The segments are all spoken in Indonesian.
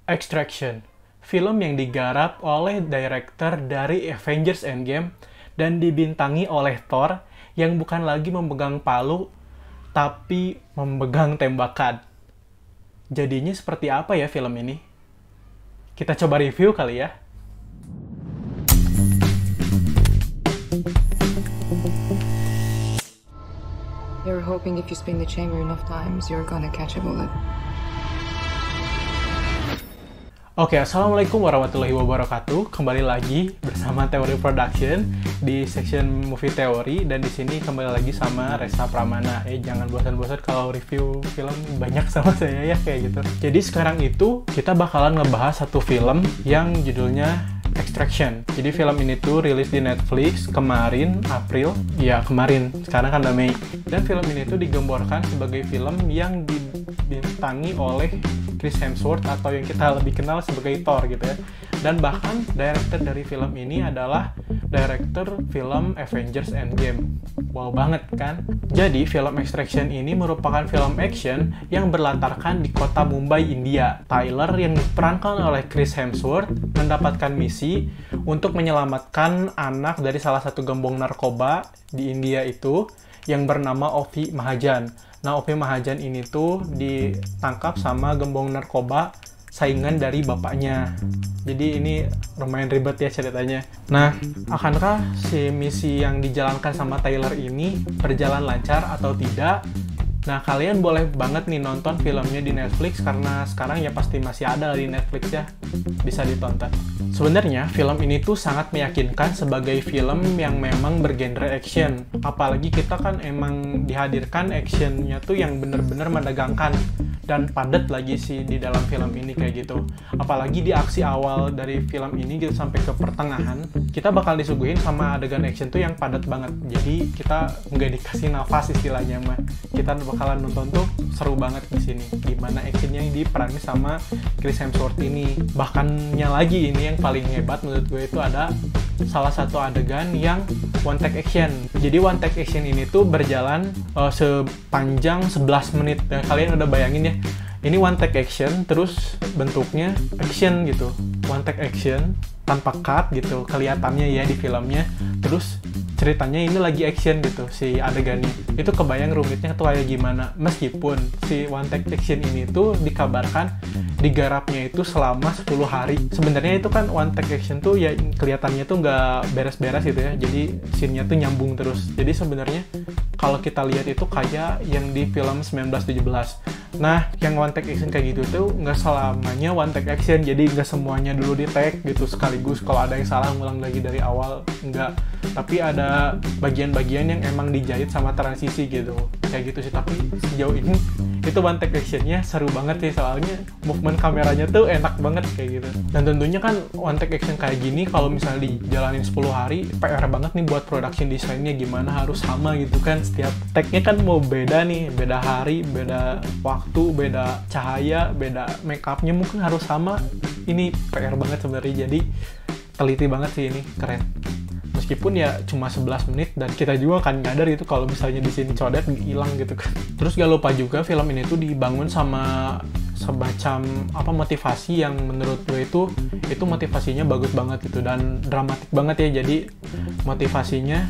Extraction, film yang digarap oleh director dari Avengers Endgame dan dibintangi oleh Thor yang bukan lagi memegang palu, tapi memegang tembakan. Jadinya seperti apa ya film ini? Kita coba review kali ya. They were hoping if you spin the chamber enough times, you're gonna catch a bullet. Oke, assalamualaikum warahmatullahi wabarakatuh. Kembali lagi bersama Teori Production di section movie teori, dan di sini kembali lagi sama Resa Pramana. Jangan bosan-bosan kalau review film banyak sama saya ya kayak gitu. Jadi sekarang itu kita bakalan ngebahas satu film yang judulnya Extraction. Jadi film ini tuh rilis di Netflix kemarin April. Ya kemarin, sekarang kan udah Mei. Dan film ini tuh digemborkan sebagai film yang dibintangi oleh Chris Hemsworth atau yang kita lebih kenal sebagai Thor gitu ya. Dan bahkan director dari film ini adalah director film Avengers Endgame. Wow banget kan? Jadi film Extraction ini merupakan film action yang berlatarkan di kota Mumbai, India. Tyler yang diperankan oleh Chris Hemsworth mendapatkan misi untuk menyelamatkan anak dari salah satu gembong narkoba di India itu yang bernama Ovi Mahajan. Nah, Ovi Mahajan ini tuh ditangkap sama gembong narkoba saingan dari bapaknya. Jadi ini lumayan ribet ya ceritanya. Nah, akankah si misi yang dijalankan sama Tyler ini berjalan lancar atau tidak? Nah, kalian boleh banget nih nonton filmnya di Netflix, karena sekarang ya pasti masih ada di Netflix ya, bisa ditonton. Sebenarnya film ini tuh sangat meyakinkan sebagai film yang memang bergenre action. Apalagi kita kan emang dihadirkan actionnya tuh yang bener-bener menegangkan dan padat lagi sih di dalam film ini kayak gitu. Apalagi di aksi awal dari film ini gitu sampai ke pertengahan, kita bakal disuguhin sama adegan action tuh yang padat banget. Jadi kita nggak dikasih nafas istilahnya mah. Kita bakalan nonton tuh seru banget di sini. Gimana actionnya yang diperani sama Chris Hemsworth ini. Bahkannya lagi ini yang paling hebat menurut gue itu ada salah satu adegan yang one take action. Jadi one take action ini tuh berjalan sepanjang 11 menit. Dan kalian udah bayangin ya, ini one take action terus bentuknya action gitu. One take action tanpa cut gitu kelihatannya ya di filmnya. Terus ceritanya ini lagi action gitu si adegannya. Itu kebayang rumitnya tuh kayak gimana. Meskipun si one take action ini tuh dikabarkan digarapnya itu selama 10 hari. Sebenarnya itu kan one take action tuh ya kelihatannya tuh nggak beres-beres gitu ya. Jadi scene-nya tuh nyambung terus. Jadi sebenarnya kalau kita lihat itu kayak yang di film 1917. Nah, yang one take action kayak gitu tuh nggak selamanya one take action. Jadi nggak semuanya dulu di take gitu sekaligus. Kalau ada yang salah ngulang lagi dari awal, nggak. Tapi ada bagian-bagian yang emang dijahit sama transisi gitu. Kayak gitu sih. Tapi sejauh ini itu one take actionnya seru banget sih, soalnya movement kameranya tuh enak banget kayak gitu. Dan tentunya kan one take action kayak gini kalau misalnya dijalanin 10 hari, PR banget nih buat production desainnya, gimana harus sama gitu kan. Setiap take-nya kan mau beda nih, beda hari, beda waktu, beda cahaya, beda make up-nya mungkin harus sama. Ini PR banget sebenarnya, jadi teliti banget sih, ini keren. Meskipun ya cuma 11 menit dan kita juga kan nyadar itu kalau misalnya di sini codet hilang gitu kan. Terus gak lupa juga film ini tuh dibangun sama semacam motivasi yang menurut gue itu motivasinya bagus banget gitu dan dramatik banget ya. Jadi motivasinya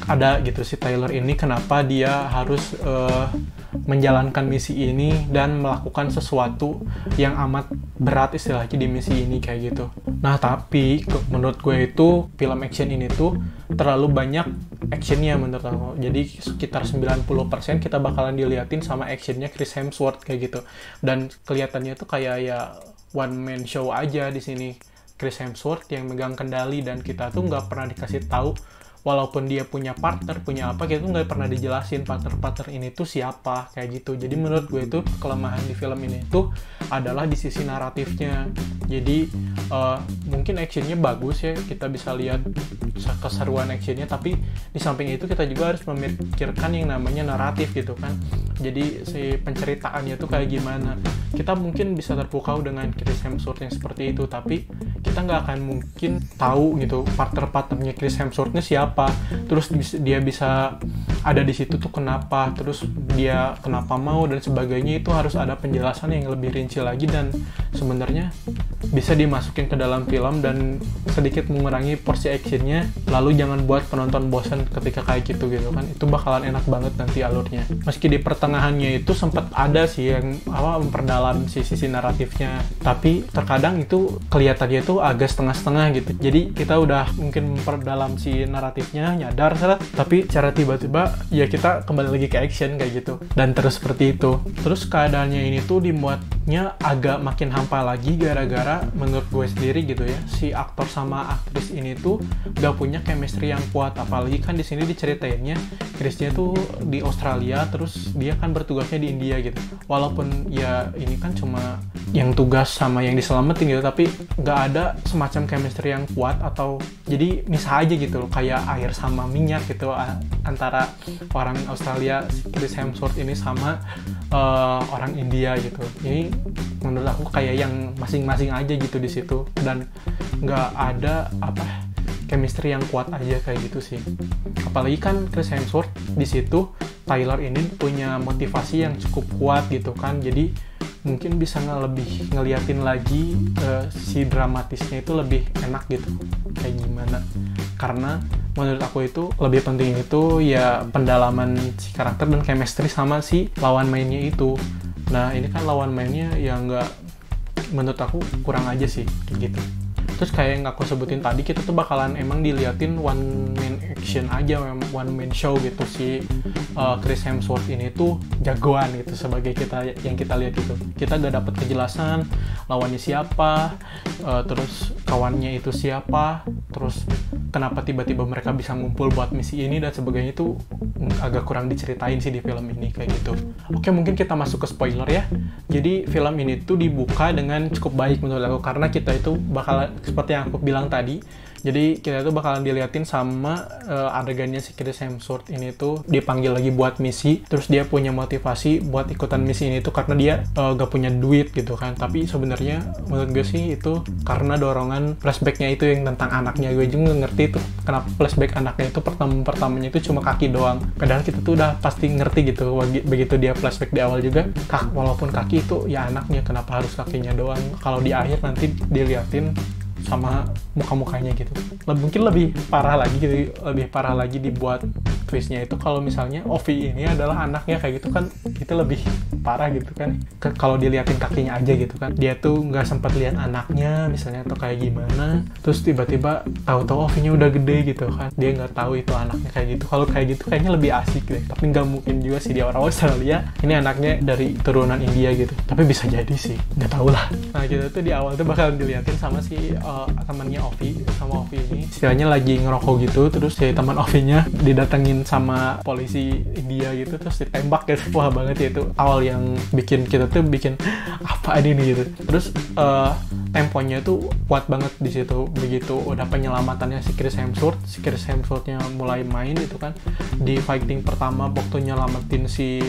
ada gitu si Tyler ini kenapa dia harus menjalankan misi ini dan melakukan sesuatu yang amat berat istilahnya di misi ini kayak gitu. Nah, tapi menurut gue itu film action ini tuh terlalu banyak actionnya menurut aku. Jadi sekitar 90% kita bakalan diliatin sama actionnya Chris Hemsworth kayak gitu. Dan kelihatannya tuh kayak ya one man show aja di sini. Chris Hemsworth yang megang kendali dan kita tuh nggak pernah dikasih tahu. Walaupun dia punya partner, punya apa, kita tuh nggak pernah dijelasin partner-partner ini tuh siapa, kayak gitu. Jadi menurut gue itu kelemahan di film ini tuh adalah di sisi naratifnya. Jadi mungkin actionnya bagus ya, kita bisa lihat keseruan actionnya, tapi di samping itu kita juga harus memikirkan yang namanya naratif gitu kan. Jadi si penceritaannya tuh kayak gimana. kita mungkin bisa terpukau dengan Chris Hemsworth yang seperti itu, tapi kita nggak akan mungkin tahu gitu partner-partnernya Chris Hemsworth-nya siapa, terus dia bisa ada di situ tuh kenapa, terus dia kenapa mau dan sebagainya. Itu harus ada penjelasan yang lebih rinci lagi, dan sebenarnya bisa dimasukin ke dalam film dan sedikit mengurangi porsi actionnya. Lalu jangan buat penonton bosan ketika kayak gitu kan, itu bakalan enak banget nanti alurnya. Meski di pertengahannya itu sempat ada sih yang memperdalam sisi naratifnya, tapi terkadang itu kelihatannya itu agak setengah-setengah gitu. Jadi kita udah mungkin memperdalam si naratifnya, nyadar tapi cara tiba-tiba ya kita kembali lagi ke action kayak gitu, dan terus seperti itu. Terus keadaannya ini tuh dimuatnya agak makin hampa lagi gara-gara menurut gue sendiri gitu ya, si aktor sama aktris ini tuh gak punya chemistry yang kuat. Apalagi kan di sini diceritainnya Chrisnya tuh di Australia, terus dia kan bertugasnya di India gitu. Walaupun ya ini kan cuma yang tugas sama yang diselamatin gitu, tapi nggak ada semacam chemistry yang kuat, atau jadi misah aja gitu loh, kayak air sama minyak gitu antara orang Australia Chris Hemsworth ini sama orang India gitu. Jadi menurut aku kayak yang masing-masing aja gitu di situ, dan nggak ada chemistry yang kuat aja kayak gitu sih. Apalagi kan Chris Hemsworth di situ, Tyler ini punya motivasi yang cukup kuat gitu kan, jadi mungkin bisa lebih ngeliatin lagi si dramatisnya itu lebih enak gitu kayak gimana. Karena menurut aku itu lebih penting itu ya pendalaman si karakter dan chemistry sama si lawan mainnya itu. Nah ini kan lawan mainnya yang nggak, menurut aku kurang aja sih kayak gitu. Terus kayak yang aku sebutin tadi, kita tuh bakalan emang diliatin one man action aja, one man show gitu. Si Chris Hemsworth ini tuh jagoan gitu sebagai yang kita lihat itu. Kita gak dapet kejelasan lawannya siapa, terus kawannya itu siapa, terus kenapa tiba-tiba mereka bisa ngumpul buat misi ini dan sebagainya. Itu agak kurang diceritain sih di film ini kayak gitu. Oke, mungkin kita masuk ke spoiler ya. Jadi film ini tuh dibuka dengan cukup baik menurut aku, karena kita itu bakalan seperti yang aku bilang tadi, jadi kita tuh bakalan diliatin sama adegannya si Chris Hemsworth ini tuh dipanggil lagi buat misi, terus dia punya motivasi buat ikutan misi ini tuh karena dia gak punya duit gitu kan. Tapi sebenarnya menurut gue sih itu karena dorongan flashbacknya itu yang tentang anaknya. Gue juga gak ngerti tuh kenapa flashback anaknya itu pertamanya itu cuma kaki doang, padahal kita tuh udah pasti ngerti gitu begitu dia flashback di awal juga, walaupun kaki itu ya anaknya, kenapa harus kakinya doang. Kalau di akhir nanti diliatin sama muka-mukanya gitu. Mungkin lebih parah lagi dibuat twistnya itu kalau misalnya Ovi ini adalah anaknya kayak gitu kan, itu lebih parah gitu kan. Kalau diliatin kakinya aja gitu kan, dia tuh nggak sempat lihat anaknya misalnya atau kayak gimana, terus tiba-tiba tahu-tahu Ovinya udah gede gitu kan, dia nggak tahu itu anaknya kayak gitu. Kalau kayak gitu kayaknya lebih asik deh, tapi nggak mungkin juga sih dia orang Australia, ini anaknya dari turunan India gitu. Tapi bisa jadi sih, nggak tahu lah. Nah kita tuh di awal tuh bakal diliatin sama si temannya Ovi, sama Ovi ini istilahnya lagi ngerokok gitu, terus si teman Ovinya didatengin sama polisi India gitu, terus ditembak gitu. Wah banget ya, itu awal yang bikin kita tuh apa ini gitu. Terus temponya tuh kuat banget di situ. Begitu udah penyelamatannya si Chris Hemsworth-nya mulai main itu kan, di fighting pertama waktu nyelamatin si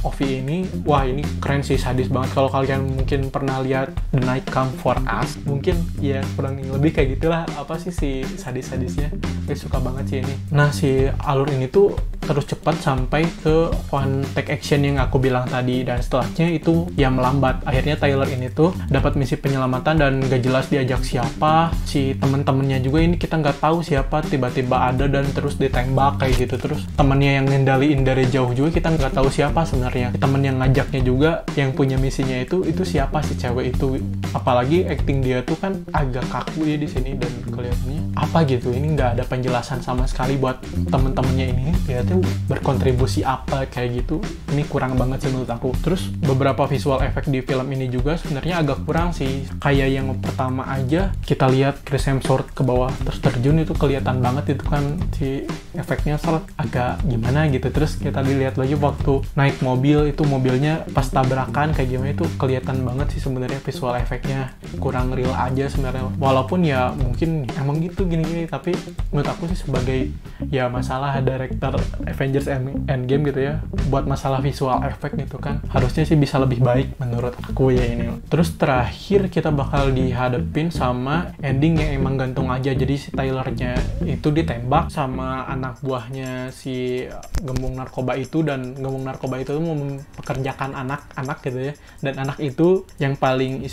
Ovi ini, wah ini keren sih, sadis banget. Kalau kalian mungkin pernah lihat The Night Come For Us, mungkin ya kurang lebih kayak gitulah apa sih si sadis-sadisnya. Gue suka banget sih ini. Nah si alur ini tuh terus cepat sampai ke one take action yang aku bilang tadi, dan setelahnya itu ya melambat. Akhirnya Tyler ini tuh dapat misi penyelamatan dan gak jelas diajak siapa. Si temen-temennya juga ini kita nggak tahu siapa, tiba-tiba ada dan terus ditembak kayak gitu. Terus temennya yang ngendaliin dari jauh juga kita nggak tahu siapa sebenarnya. Temen yang ngajaknya juga yang punya misinya itu siapa si cewek itu. Apalagi acting dia tuh kan agak kaku ya di sini, dan kelihatannya apa gitu. Ini nggak ada penjelasan sama sekali buat temen-temennya ini. Dia tuh berkontribusi apa kayak gitu. Ini kurang banget sih menurut aku. Terus beberapa visual effect di film ini juga sebenarnya agak kurang sih. Kayak yang pertama aja kita lihat Chris Hemsworth ke bawah terus terjun, itu kelihatan banget itu kan si efeknya agak gimana gitu. Terus kita dilihat lagi waktu naik mobil, itu mobilnya pas tabrakan kayak gimana, itu kelihatan banget sih sebenarnya visual efeknya kurang real aja sebenarnya. Walaupun ya mungkin emang gitu gini-gini, tapi menurut aku sih sebagai ya masalah director Avengers Endgame gitu ya, buat masalah visual efek gitu kan harusnya sih bisa lebih baik menurut aku ya ini. Terus terakhir kita bakal dihadapin sama ending yang emang gantung aja. Jadi si Tylernya itu ditembak sama anak buahnya si gembong narkoba itu, dan gembong narkoba itu mau mempekerjakan anak-anak gitu ya, dan anak itu yang paling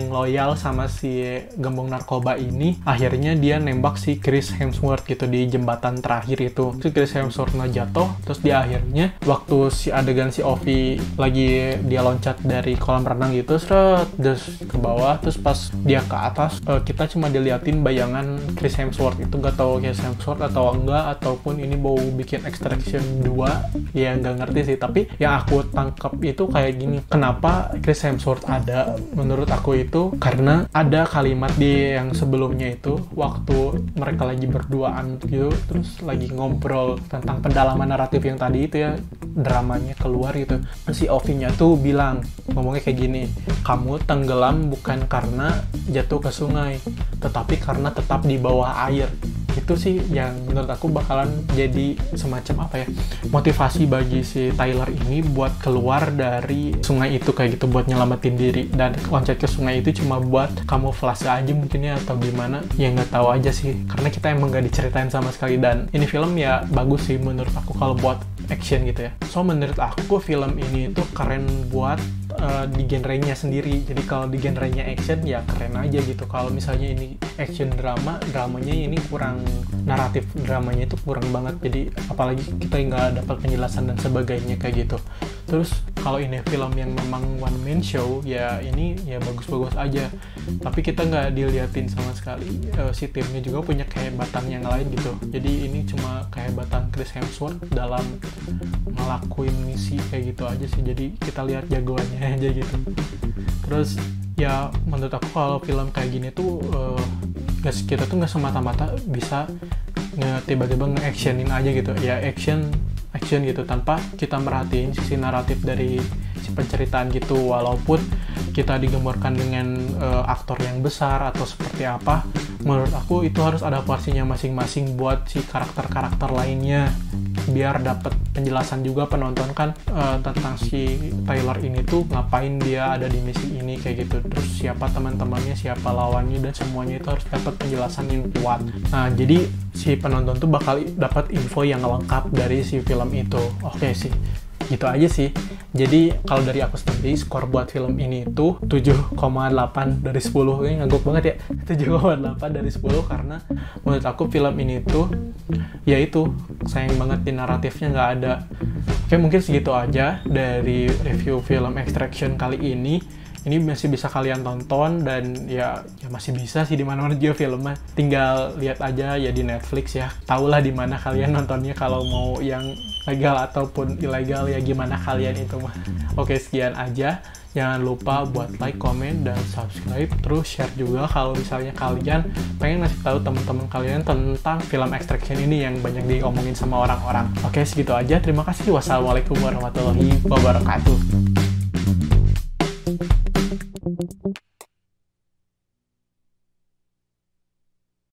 loyal sama si gembong narkoba ini, akhirnya dia nembak si Chris Hemsworth gitu di jembatan terakhir itu. Si Chris Hemsworth jatuh, terus di akhirnya waktu si adegan si Ovi lagi dia loncat dari kolam renang gitu, terus ke bawah, terus pas dia ke atas kita cuma diliatin bayangan Chris Hemsworth itu, gak tahu Chris Hemsworth atau enggak, ataupun ini mau bikin Extraction 2 ya nggak ngerti sih. Tapi yang aku tangkap itu kayak gini, kenapa Chris Hemsworth ada, menurut aku itu karena ada kalimat di yang sebelumnya itu waktu mereka lagi berduaan gitu, terus lagi ngobrol tentang pendalaman naratif yang tadi itu ya, dramanya keluar gitu. Si Ovi-nya tuh bilang, ngomongnya kayak gini, kamu tenggelam bukan karena jatuh ke sungai, tetapi karena tetap di bawah air. Itu sih yang menurut aku bakalan jadi semacam apa ya, motivasi bagi si Tyler ini buat keluar dari sungai itu kayak gitu, buat nyelamatin diri. Dan loncat ke sungai itu cuma buat kamuflase aja mungkin ya, atau gimana ya nggak tahu aja sih, karena kita emang nggak diceritain sama sekali. Dan ini film ya bagus sih menurut aku kalau buat action gitu ya. So menurut aku film ini tuh keren buat di genrenya sendiri. Jadi kalau di genrenya action ya keren aja gitu. Kalau misalnya ini action dramanya ini kurang, naratif dramanya itu kurang banget. Jadi apalagi kita nggak dapat penjelasan dan sebagainya kayak gitu. Terus kalau ini film yang memang one man show ya ini ya bagus-bagus aja, tapi kita nggak diliatin sama sekali si timnya juga punya kehebatan yang lain gitu. Jadi ini cuma kehebatan Chris Hemsworth dalam ngelakuin misi kayak gitu aja sih. Jadi kita lihat jagoannya aja gitu. Terus ya menurut aku kalau film kayak gini tuh kita tuh nggak semata-mata bisa tiba-tiba nge-actionin aja gitu ya, action gitu tanpa kita merhatiin sisi naratif dari si penceritaan gitu. Walaupun kita digemborkan dengan aktor yang besar atau seperti apa, menurut aku itu harus ada porsinya masing-masing buat si karakter-karakter lainnya, biar dapat penjelasan juga penonton kan tentang si Tyler ini tuh ngapain dia ada di misi ini kayak gitu, terus siapa teman-temannya, siapa lawannya, dan semuanya itu harus dapat penjelasan yang kuat. Nah jadi si penonton tuh bakal dapat info yang lengkap dari si film itu. Oke sih, gitu aja sih. Jadi kalau dari aku sendiri, skor buat film ini itu 7,8 dari 10. Ini ngagok banget ya, 7,8 dari 10, karena menurut aku film ini tuh ya itu sayang banget di naratifnya nggak ada. Oke, mungkin segitu aja dari review film Extraction kali ini. Ini masih bisa kalian tonton, dan ya masih bisa sih di mana-mana juga filmnya. Tinggal lihat aja ya di Netflix ya. Taulah di mana kalian nontonnya, kalau mau yang legal ataupun ilegal ya gimana kalian itu mah. Oke, sekian aja. Jangan lupa buat like, comment, dan subscribe. Terus share juga kalau misalnya kalian pengen ngasih tahu teman-teman kalian tentang film Extraction ini yang banyak diomongin sama orang-orang. Oke, segitu aja. Terima kasih. Wassalamualaikum warahmatullahi wabarakatuh.